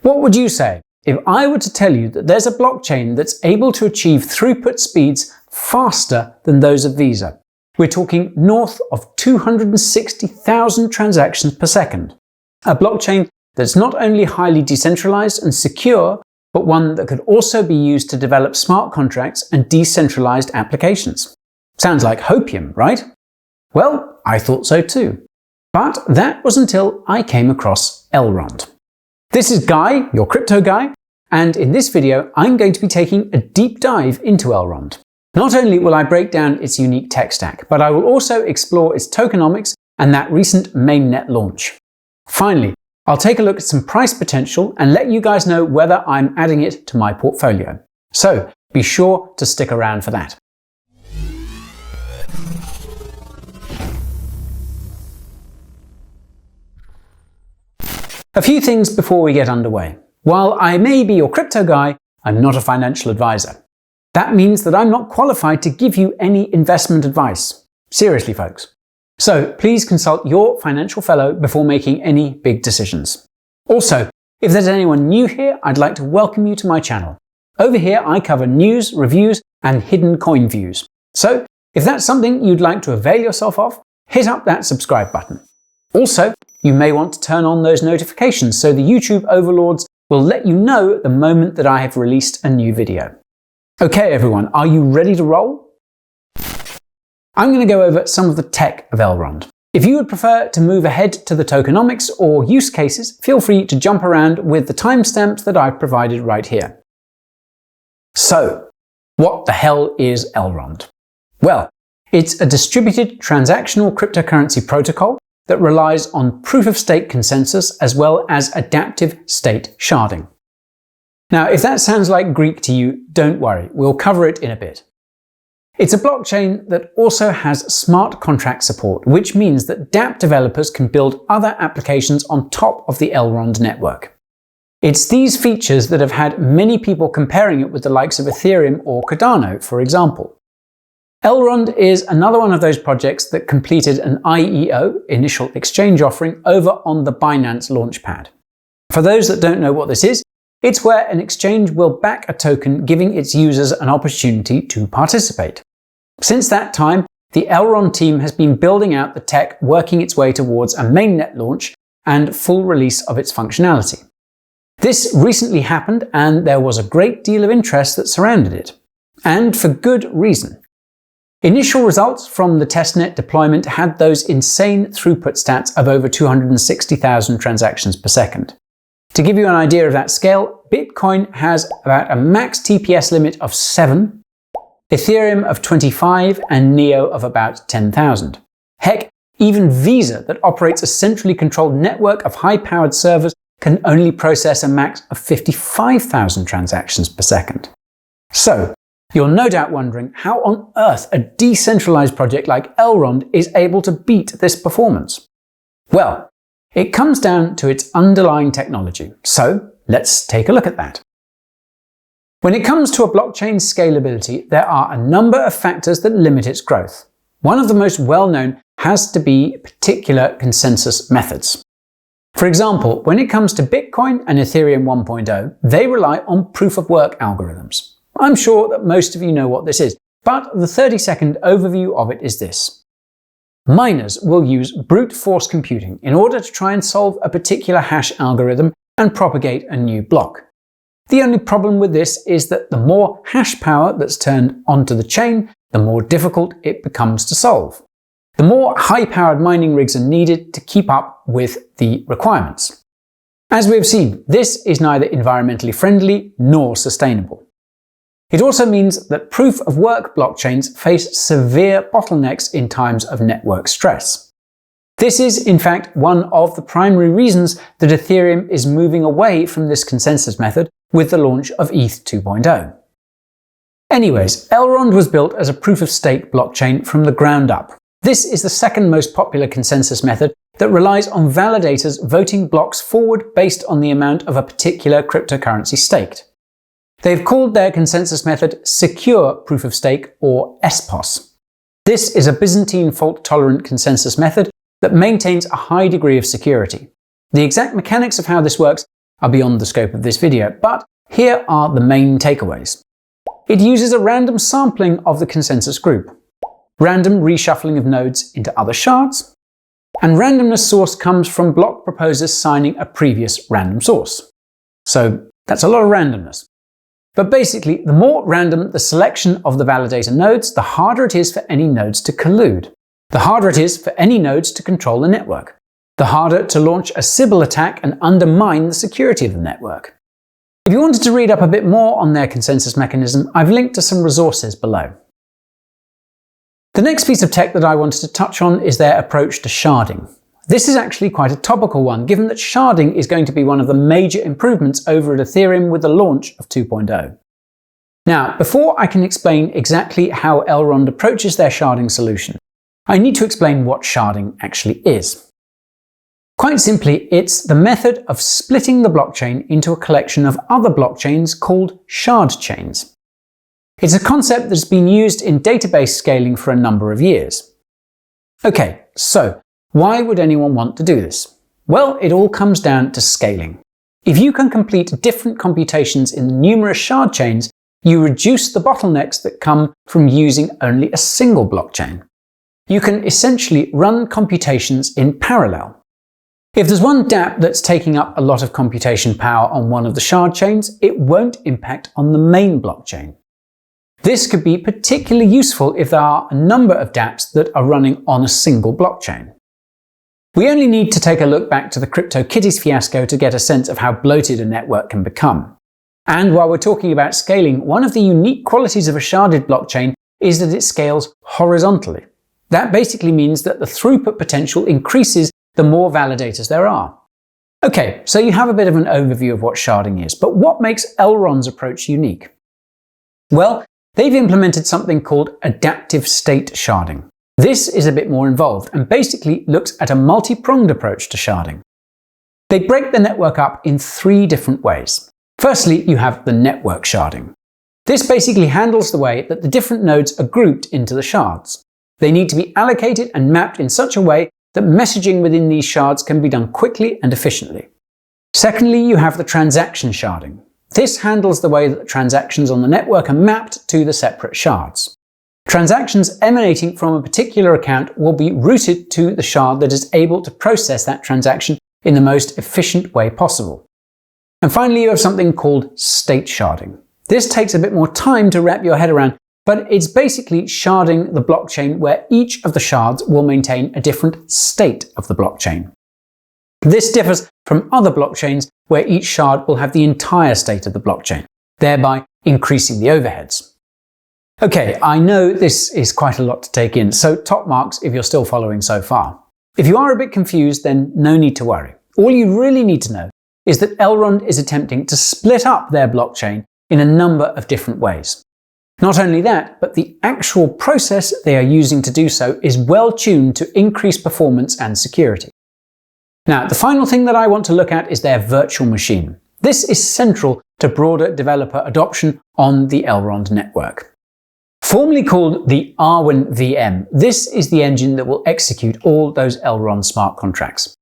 What would you say if I were to tell you that there's a blockchain that's able to achieve throughput speeds faster than those of Visa? We're talking north of 260,000 transactions per second. A blockchain that's not only highly decentralized and secure, but one that could also be used to develop smart contracts and decentralized applications. Sounds like hopium, right? Well, I thought so too. But that was until I came across Elrond. This is Guy, your crypto guy, and in this video I'm going to be taking a deep dive into Elrond. Not only will I break down its unique tech stack, but I will also explore its tokenomics and that recent Mainnet launch. Finally, I'll take a look at some price potential and let you guys know whether I'm adding it to my portfolio. So be sure to stick around for that. A few things before we get underway. While I may be your crypto guy, I'm not a financial advisor. That means that I'm not qualified to give you any investment advice. Seriously, folks. So please consult your financial fellow before making any big decisions. Also, if there's anyone new here, I'd like to welcome you to my channel. Over here I cover news, reviews, and hidden coin views. So if that's something you'd like to avail yourself of, hit up that subscribe button. Also, you may want to turn on those notifications so the YouTube overlords will let you know the moment that I have released a new video. Okay everyone, are you ready to roll? I'm going to go over some of the tech of Elrond. If you would prefer to move ahead to the tokenomics or use cases, feel free to jump around with the timestamps that I've provided right here. So, what the hell is Elrond? Well, it's a distributed transactional cryptocurrency protocol that relies on proof-of-stake consensus as well as adaptive state sharding. Now, if that sounds like Greek to you, don't worry, we'll cover it in a bit. It's a blockchain that also has smart contract support, which means that dApp developers can build other applications on top of the Elrond network. It's these features that have had many people comparing it with the likes of Ethereum or Cardano, for example. Elrond is another one of those projects that completed an IEO, initial exchange offering, over on the Binance Launchpad. For those that don't know what this is, it's where an exchange will back a token, giving its users an opportunity to participate. Since that time, the Elrond team has been building out the tech, working its way towards a mainnet launch and full release of its functionality. This recently happened and there was a great deal of interest that surrounded it. And for good reason. Initial results from the testnet deployment had those insane throughput stats of over 260,000 transactions per second. To give you an idea of that scale, Bitcoin has about a max TPS limit of 7, Ethereum of 25, and Neo of about 10,000. Heck, even Visa, that operates a centrally controlled network of high-powered servers, can only process a max of 55,000 transactions per second. So, you're no doubt wondering how on earth a decentralized project like Elrond is able to beat this performance. Well, it comes down to its underlying technology, so let's take a look at that. When it comes to a blockchain's scalability, there are a number of factors that limit its growth. One of the most well-known has to be particular consensus methods. For example, when it comes to Bitcoin and Ethereum 1.0, they rely on proof-of-work algorithms. I'm sure that most of you know what this is, but the 30-second overview of it is this. Miners will use brute force computing in order to try and solve a particular hash algorithm and propagate a new block. The only problem with this is that the more hash power that's turned onto the chain, the more difficult it becomes to solve. The more high-powered mining rigs are needed to keep up with the requirements. As we've seen, this is neither environmentally friendly nor sustainable. It also means that proof-of-work blockchains face severe bottlenecks in times of network stress. This is, in fact, one of the primary reasons that Ethereum is moving away from this consensus method with the launch of ETH 2.0. Anyways, Elrond was built as a proof-of-stake blockchain from the ground up. This is the second most popular consensus method that relies on validators voting blocks forward based on the amount of a particular cryptocurrency staked. They've called their consensus method Secure Proof of Stake, or SPoS. This is a Byzantine Fault Tolerant consensus method that maintains a high degree of security. The exact mechanics of how this works are beyond the scope of this video, but here are the main takeaways. It uses a random sampling of the consensus group, random reshuffling of nodes into other shards, and randomness source comes from block proposers signing a previous random source. So that's a lot of randomness. But basically, the more random the selection of the validator nodes, the harder it is for any nodes to collude. The harder it is for any nodes to control the network. The harder to launch a Sybil attack and undermine the security of the network. If you wanted to read up a bit more on their consensus mechanism, I've linked to some resources below. The next piece of tech that I wanted to touch on is their approach to sharding. This is actually quite a topical one, given that sharding is going to be one of the major improvements over at Ethereum with the launch of 2.0. Now, before I can explain exactly how Elrond approaches their sharding solution, I need to explain what sharding actually is. Quite simply, it's the method of splitting the blockchain into a collection of other blockchains called shard chains. It's a concept that's been used in database scaling for a number of years. Okay, so why would anyone want to do this? Well, it all comes down to scaling. If you can complete different computations in numerous shard chains, you reduce the bottlenecks that come from using only a single blockchain. You can essentially run computations in parallel. If there's one dApp that's taking up a lot of computation power on one of the shard chains, it won't impact on the main blockchain. This could be particularly useful if there are a number of dApps that are running on a single blockchain. We only need to take a look back to the CryptoKitties fiasco to get a sense of how bloated a network can become. And while we're talking about scaling, one of the unique qualities of a sharded blockchain is that it scales horizontally. That basically means that the throughput potential increases the more validators there are. Okay, so you have a bit of an overview of what sharding is, but what makes Elrond's approach unique? Well, they've implemented something called adaptive state sharding. This is a bit more involved and basically looks at a multi-pronged approach to sharding. They break the network up in three different ways. Firstly, you have the network sharding. This basically handles the way that the different nodes are grouped into the shards. They need to be allocated and mapped in such a way that messaging within these shards can be done quickly and efficiently. Secondly, you have the transaction sharding. This handles the way that the transactions on the network are mapped to the separate shards. Transactions emanating from a particular account will be routed to the shard that is able to process that transaction in the most efficient way possible. And finally, you have something called state sharding. This takes a bit more time to wrap your head around, but it's basically sharding the blockchain where each of the shards will maintain a different state of the blockchain. This differs from other blockchains where each shard will have the entire state of the blockchain, thereby increasing the overheads. Okay, I know this is quite a lot to take in, so top marks if you're still following so far. If you are a bit confused, then no need to worry. All you really need to know is that Elrond is attempting to split up their blockchain in a number of different ways. Not only that, but the actual process they are using to do so is well tuned to increase performance and security. Now, the final thing that I want to look at is their virtual machine. This is central to broader developer adoption on the Elrond network. Formerly called the Arwen VM, this is the engine that will execute all those Elrond smart contracts.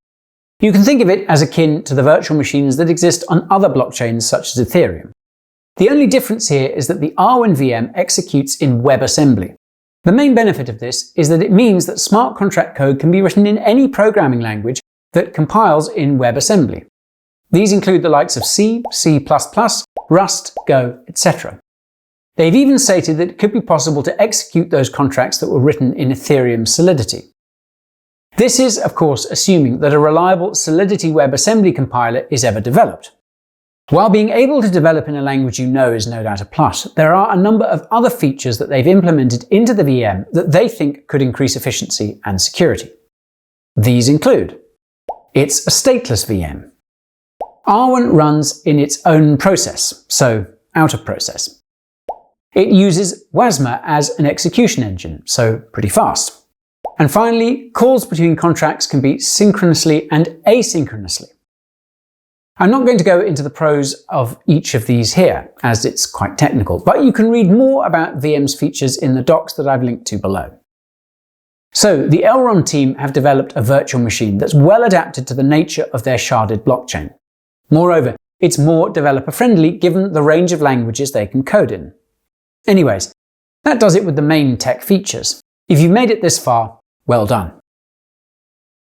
You can think of it as akin to the virtual machines that exist on other blockchains such as Ethereum. The only difference here is that the Arwen VM executes in WebAssembly. The main benefit of this is that it means that smart contract code can be written in any programming language that compiles in WebAssembly. These include the likes of C, C++, Rust, Go, etc. They've even stated that it could be possible to execute those contracts that were written in Ethereum Solidity. This is, of course, assuming that a reliable Solidity WebAssembly compiler is ever developed. While being able to develop in a language you know is no doubt a plus, there are a number of other features that they've implemented into the VM that they think could increase efficiency and security. These include: it's a stateless VM. Arwen runs in its own process, so out of process. It uses WASMA as an execution engine, so pretty fast. And finally, calls between contracts can be synchronously and asynchronously. I'm not going to go into the pros of each of these here, as it's quite technical, but you can read more about VM's features in the docs that I've linked to below. So, the Elrond team have developed a virtual machine that's well adapted to the nature of their sharded blockchain. Moreover, it's more developer-friendly given the range of languages they can code in. Anyways, that does it with the main tech features. If you've made it this far, well done.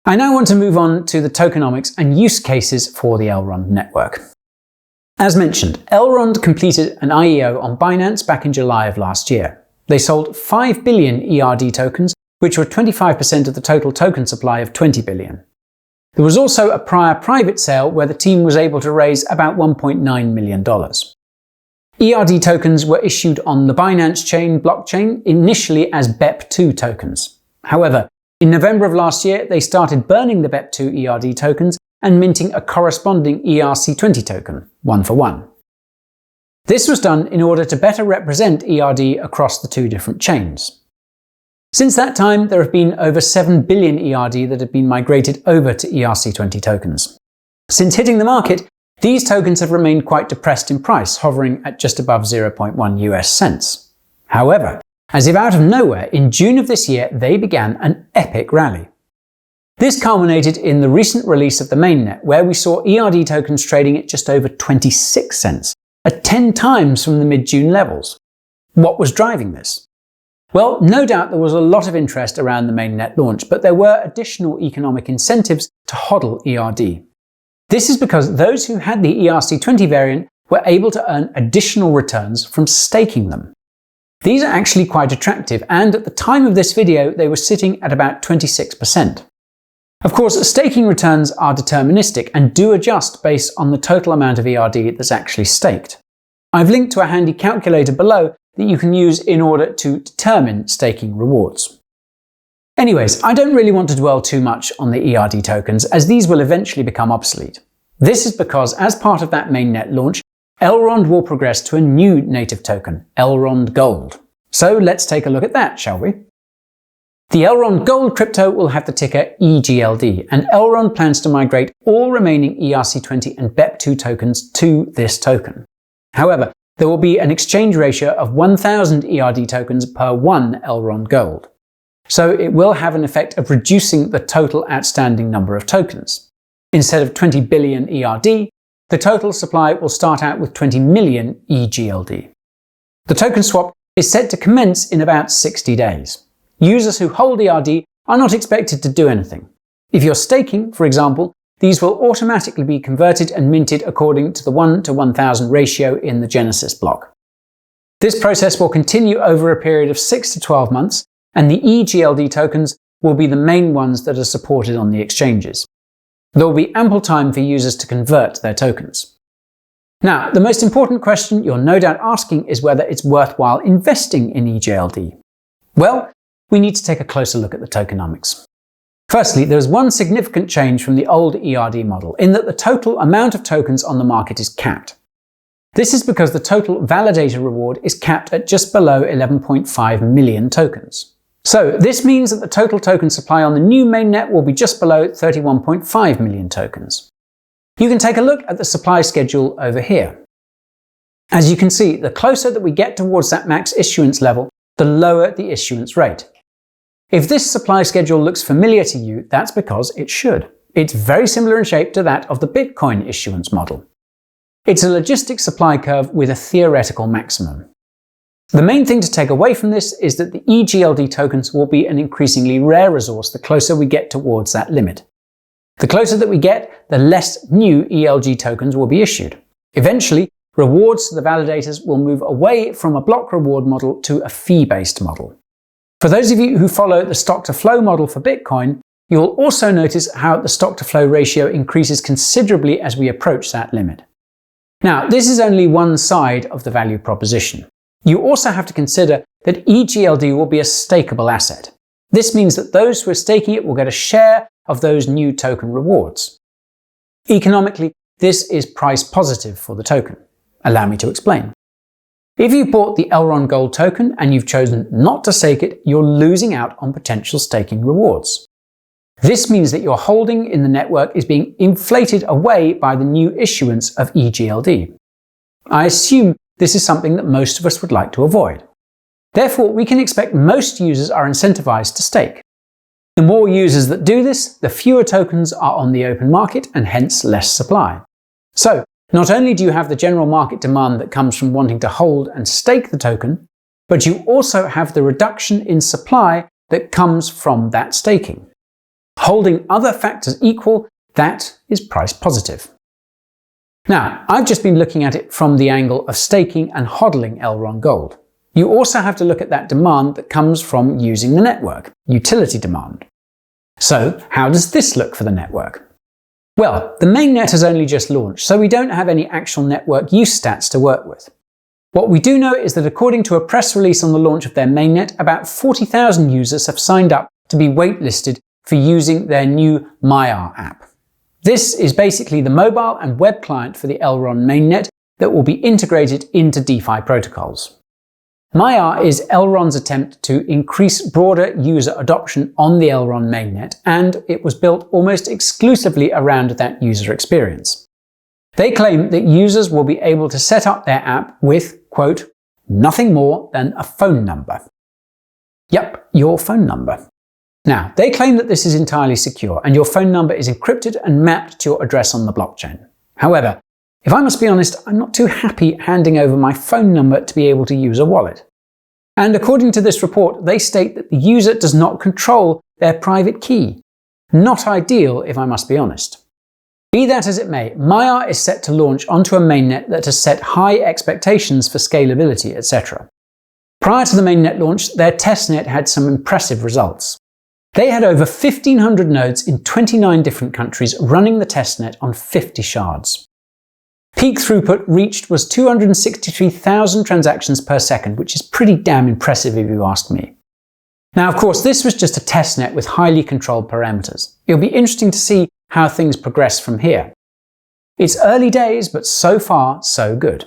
I now want to move on to the tokenomics and use cases for the Elrond network. As mentioned, Elrond completed an IEO on Binance back in July of last year. They sold 5 billion ERD tokens, which were 25% of the total token supply of 20 billion. There was also a prior private sale where the team was able to raise about $1.9 million. ERD tokens were issued on the Binance Chain blockchain initially as BEP2 tokens. However, in November of last year, they started burning the BEP2 ERD tokens and minting a corresponding ERC20 token, 1-for-1. This was done in order to better represent ERD across the two different chains. Since that time, there have been over 7 billion ERD that have been migrated over to ERC20 tokens. Since hitting the market, these tokens have remained quite depressed in price, hovering at just above 0.1 US cents. However, as if out of nowhere, in June of this year, they began an epic rally. This culminated in the recent release of the Mainnet, where we saw ERD tokens trading at just over 26 cents, at 10 times from the mid-June levels. What was driving this? Well, no doubt there was a lot of interest around the Mainnet launch, but there were additional economic incentives to hodl ERD. This is because those who had the ERC20 variant were able to earn additional returns from staking them. These are actually quite attractive, and at the time of this video, they were sitting at about 26%. Of course, staking returns are deterministic and do adjust based on the total amount of ERD that's actually staked. I've linked to a handy calculator below that you can use in order to determine staking rewards. Anyways, I don't really want to dwell too much on the ERD tokens, as these will eventually become obsolete. This is because, as part of that mainnet launch, Elrond will progress to a new native token, Elrond Gold. So let's take a look at that, shall we? The Elrond Gold crypto will have the ticker EGLD, and Elrond plans to migrate all remaining ERC20 and BEP2 tokens to this token. However, there will be an exchange ratio of 1,000 ERD tokens per 1 Elrond Gold. So it will have an effect of reducing the total outstanding number of tokens. Instead of 20 billion ERD, the total supply will start out with 20 million EGLD. The token swap is set to commence in about 60 days. Users who hold ERD are not expected to do anything. If you're staking, for example, these will automatically be converted and minted according to the 1:1000 ratio in the Genesis block. This process will continue over a period of 6 to 12 months, and the EGLD tokens will be the main ones that are supported on the exchanges. There will be ample time for users to convert their tokens. Now, the most important question you're no doubt asking is whether it's worthwhile investing in EGLD. Well, we need to take a closer look at the tokenomics. Firstly, there is one significant change from the old ERD model, in that the total amount of tokens on the market is capped. This is because the total validator reward is capped at just below 11.5 million tokens. So this means that the total token supply on the new mainnet will be just below 31.5 million tokens. You can take a look at the supply schedule over here. As you can see, the closer that we get towards that max issuance level, the lower the issuance rate. If this supply schedule looks familiar to you, that's because it should. It's very similar in shape to that of the Bitcoin issuance model. It's a logistic supply curve with a theoretical maximum. The main thing to take away from this is that the EGLD tokens will be an increasingly rare resource the closer we get towards that limit. The closer that we get, the less new ELG tokens will be issued. Eventually, rewards to the validators will move away from a block reward model to a fee-based model. For those of you who follow the stock-to-flow model for Bitcoin, you'll also notice how the stock-to-flow ratio increases considerably as we approach that limit. Now, this is only one side of the value proposition. You also have to consider that EGLD will be a stakeable asset. This means that those who are staking it will get a share of those new token rewards. Economically, this is price positive for the token. Allow me to explain. If you bought the Elrond Gold token and you've chosen not to stake it, you're losing out on potential staking rewards. This means that your holding in the network is being inflated away by the new issuance of EGLD. I assume this is something that most of us would like to avoid. Therefore, we can expect most users are incentivized to stake. The more users that do this, the fewer tokens are on the open market and hence less supply. So, Not only do you have the general market demand that comes from wanting to hold and stake the token, but you also have the reduction in supply that comes from that staking. Holding other factors equal, that is price positive. Now, I've just been looking at it from the angle of staking and hodling Elrond gold. You also have to look at that demand that comes from using the network, utility demand. So, how does this look for the network? Well, the mainnet has only just launched, so we don't have any actual network use stats to work with. What we do know is that according to a press release on the launch of their mainnet, about 40,000 users have signed up to be waitlisted for using their new Maiar app. This is basically the mobile and web client for the Elrond mainnet that will be integrated into DeFi protocols. Maiar is Elrond's attempt to increase broader user adoption on the Elrond mainnet, and it was built almost exclusively around that user experience. They claim that users will be able to set up their app with, quote, nothing more than a phone number. Yep, your phone number. Now, they claim that this is entirely secure, and your phone number is encrypted and mapped to your address on the blockchain. However, if I must be honest, I'm not too happy handing over my phone number to be able to use a wallet. And according to this report, they state that the user does not control their private key. Not ideal, if I must be honest. Be that as it may, Maiar is set to launch onto a mainnet that has set high expectations for scalability, etc. Prior to the mainnet launch, their testnet had some impressive results. They had over 1,500 nodes in 29 different countries running the testnet on 50 shards. Peak throughput reached was 263,000 transactions per second, which is pretty damn impressive if you ask me. Now, of course, this was just a testnet with highly controlled parameters. It'll be interesting to see how things progress from here. It's early days, but so far, so good.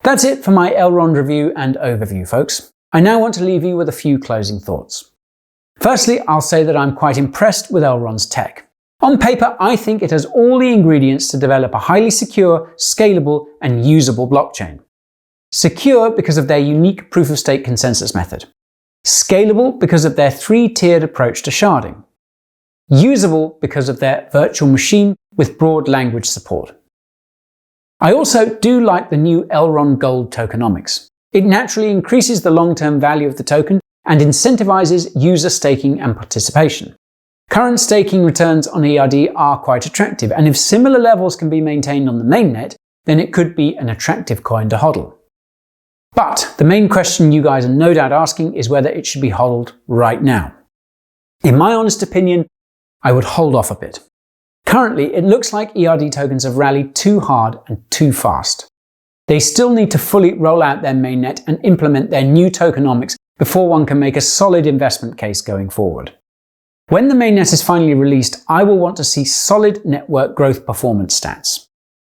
That's it for my Elrond review and overview, folks. I now want to leave you with a few closing thoughts. Firstly, I'll say that I'm quite impressed with Elrond's tech. On paper, I think it has all the ingredients to develop a highly secure, scalable, and usable blockchain. Secure because of their unique proof-of-stake consensus method. Scalable because of their three-tiered approach to sharding. Usable because of their virtual machine with broad language support. I also do like the new Elrond Gold tokenomics. It naturally increases the long-term value of the token and incentivizes user staking and participation. Current staking returns on ERD are quite attractive, and if similar levels can be maintained on the mainnet, then it could be an attractive coin to hodl. But the main question you guys are no doubt asking is whether it should be hodled right now. In my honest opinion, I would hold off a bit. Currently, it looks like ERD tokens have rallied too hard and too fast. They still need to fully roll out their mainnet and implement their new tokenomics before one can make a solid investment case going forward. When the mainnet is finally released, I will want to see solid network growth performance stats.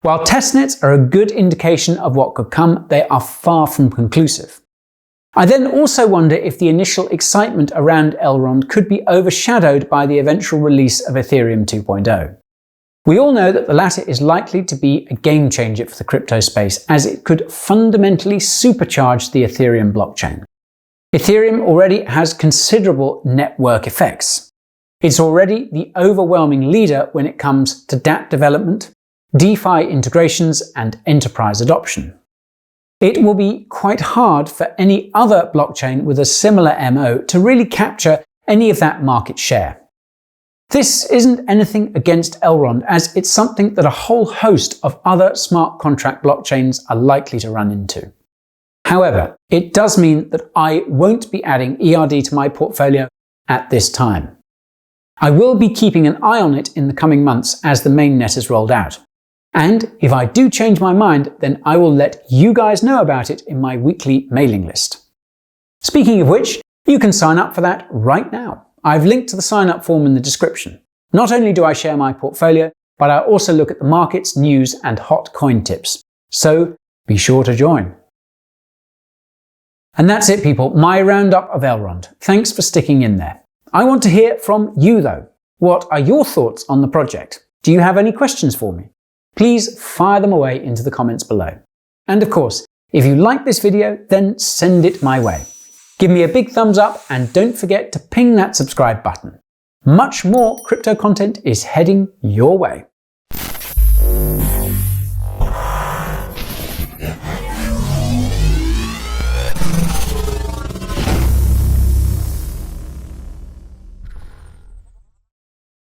While testnets are a good indication of what could come, they are far from conclusive. I then also wonder if the initial excitement around Elrond could be overshadowed by the eventual release of Ethereum 2.0. We all know that the latter is likely to be a game changer for the crypto space, as it could fundamentally supercharge the Ethereum blockchain. Ethereum already has considerable network effects. It's already the overwhelming leader when it comes to dApp development, DeFi integrations, and enterprise adoption. It will be quite hard for any other blockchain with a similar MO to really capture any of that market share. This isn't anything against Elrond, as it's something that a whole host of other smart contract blockchains are likely to run into. However, it does mean that I won't be adding ERD to my portfolio at this time. I will be keeping an eye on it in the coming months as the mainnet is rolled out. And if I do change my mind, then I will let you guys know about it in my weekly mailing list. Speaking of which, you can sign up for that right now. I've linked to the sign up form in the description. Not only do I share my portfolio, but I also look at the markets, news, and hot coin tips. So be sure to join. And that's it, people, my roundup of Elrond. Thanks for sticking in there. I want to hear from you though. What are your thoughts on the project? Do you have any questions for me? Please fire them away into the comments below. And of course, if you like this video, then send it my way. Give me a big thumbs up and don't forget to ping that subscribe button. Much more crypto content is heading your way.